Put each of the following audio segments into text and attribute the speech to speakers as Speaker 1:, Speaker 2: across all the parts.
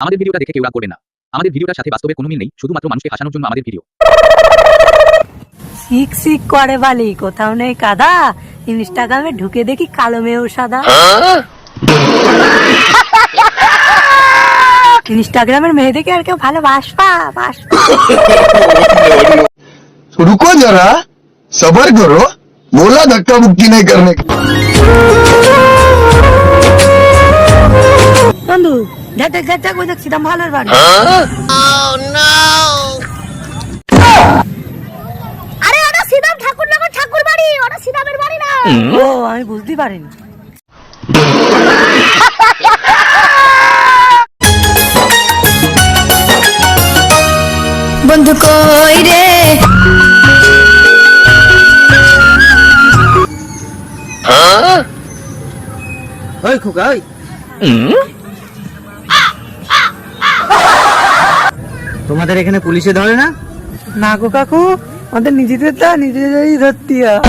Speaker 1: আমাদের ভিডিওটা দেখে কেউ রাগ করবে না। আমাদের ভিডিওটার সাথে বাস্তবের কোনো মিল নেই, শুধুমাত্র মানুষকে হাসানোর জন্য আমাদের ভিডিও।
Speaker 2: শিক শিক করে বালি, কোথাও নেই কাদা। ইনস্টাগ্রামে ঢুকে দেখি কালো মেয়েও সাদা। ইনস্টাগ্রামের মেয়েদেরকে আর কেউ ভালোবাসবা?
Speaker 3: रुको जरा सबर करो, बोला धक्का मुक्की नहीं करने की।
Speaker 2: বন্ধু ঝাঁটাক ঝাঁটাক ওই দেখছি দাম ভালোর বাড়ি।
Speaker 4: আরে ওটা সিদাম ঠাকুরনগর ঠাকুর বাড়ি, ওটা সিদামের বাড়ি না।
Speaker 2: ও আমি বুঝতে পারিনি।
Speaker 4: বন্ধু কই রে,
Speaker 5: ওই খোকা ওই তোমাদের এখানে পুলিশে ধরে না?
Speaker 2: না গো কাকু, আমাদের নিজেদেরটা নিজেদেরই ধরতে হয়।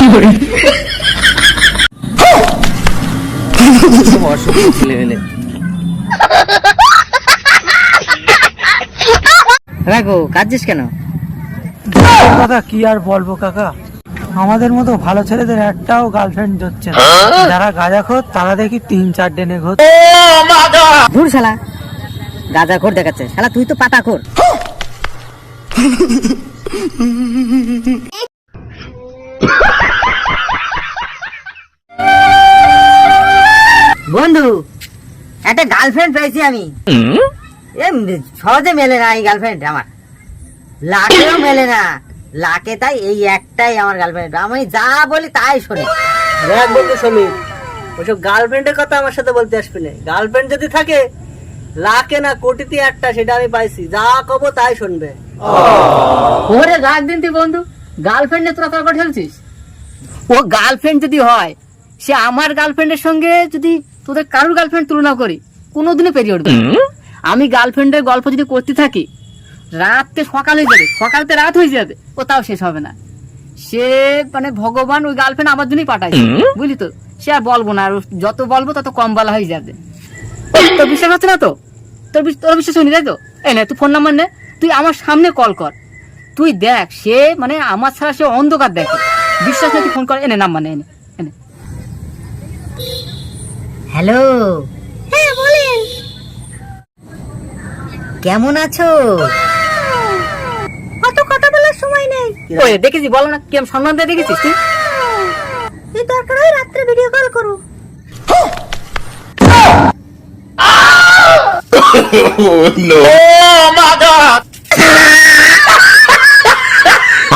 Speaker 5: রাখো কাঁদছিস কেন?
Speaker 2: কথা কি আর বলবো কাকা, আমাদের মতো ভালো ছেলেদের একটাও গার্লফ্রেন্ড হচ্ছে না। যারা গাঁজাখোর তারা দেখি 3-4 ডেনে ঘোর।
Speaker 5: দূর শালা, গাঁজাখোর দেখাচ্ছে শালা, তুই তো পাতাখোর। বন্ধু একটা গার্লফ্রেন্ড পেয়েছি আমি। সহজে মেলে না এই গার্লফ্রেন্ড আমার, লাখেও মেলে না। লাখে তাই এই একটাই আমার গার্লফ্রেন্ড, আমি যা বলি তাই শোনে।
Speaker 2: দেখ বন্ধু সমীর, ওসব গার্লফ্রেন্ডের কথা আমার সাথে বলতে আসবে না। গার্লফ্রেন্ড যদি থাকে লাখে না কোটিতে একটা, সেটা আমি পাইছি, যা কব তাই শুনবে।
Speaker 5: ওরে রাগ দিন তুই বন্ধু, গার্লফ্রেন্ডে তোরা তর্ক ঠেলছিস। ও গার্লফ্রেন্ড যদি হয়, সে আমার গার্লফ্রেন্ডের সঙ্গে যদি তোদের কারোর গার্লফ্রেন্ড তুলনা করি, কোনোদিনও পেরিয়ে উঠবে না। আমি গার্লফ্রেন্ডের গল্প যদি করতে থাকি, রাতে সকাল হয়ে যাবে, সকালতে রাত হয়ে যাবে, ও তাও শেষ হবে না। সে মানে ভগবান ওই গার্লফ্রেন্ড আমার জন্যই পাঠাইছে, বুঝলি তো। সে আর বলবো না, আর যত বলবো তত কম বলা হয়ে যাবে। তোর বিশ্বাস হচ্ছে না তো? তোর বিশ্বাস হয়নি তাই তো? এই নে তুই ফোন নাম্বার নে, তুই আমার সামনে কল কর, তুই দেখ সে মানে আমার ছাড়া সে অন্ধকার দেখে। বিশ্বাস নেই তুই ফোন কর, এনে নাম্বার নে, এনে। হ্যালো,
Speaker 4: হ্যাঁ বলেন।
Speaker 5: কেমন আছো?
Speaker 4: অত কথা বলার সময় নেই।
Speaker 5: ওই দেখেছি, বলো না কি আমি সম্মান দিয়ে দেখেছিস তুই?
Speaker 4: এই দরকার হয় রাত্রে ভিডিও কল করো।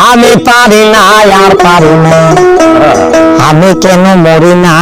Speaker 6: আমি পারি না আর পারি না, আমি কেন মরি না।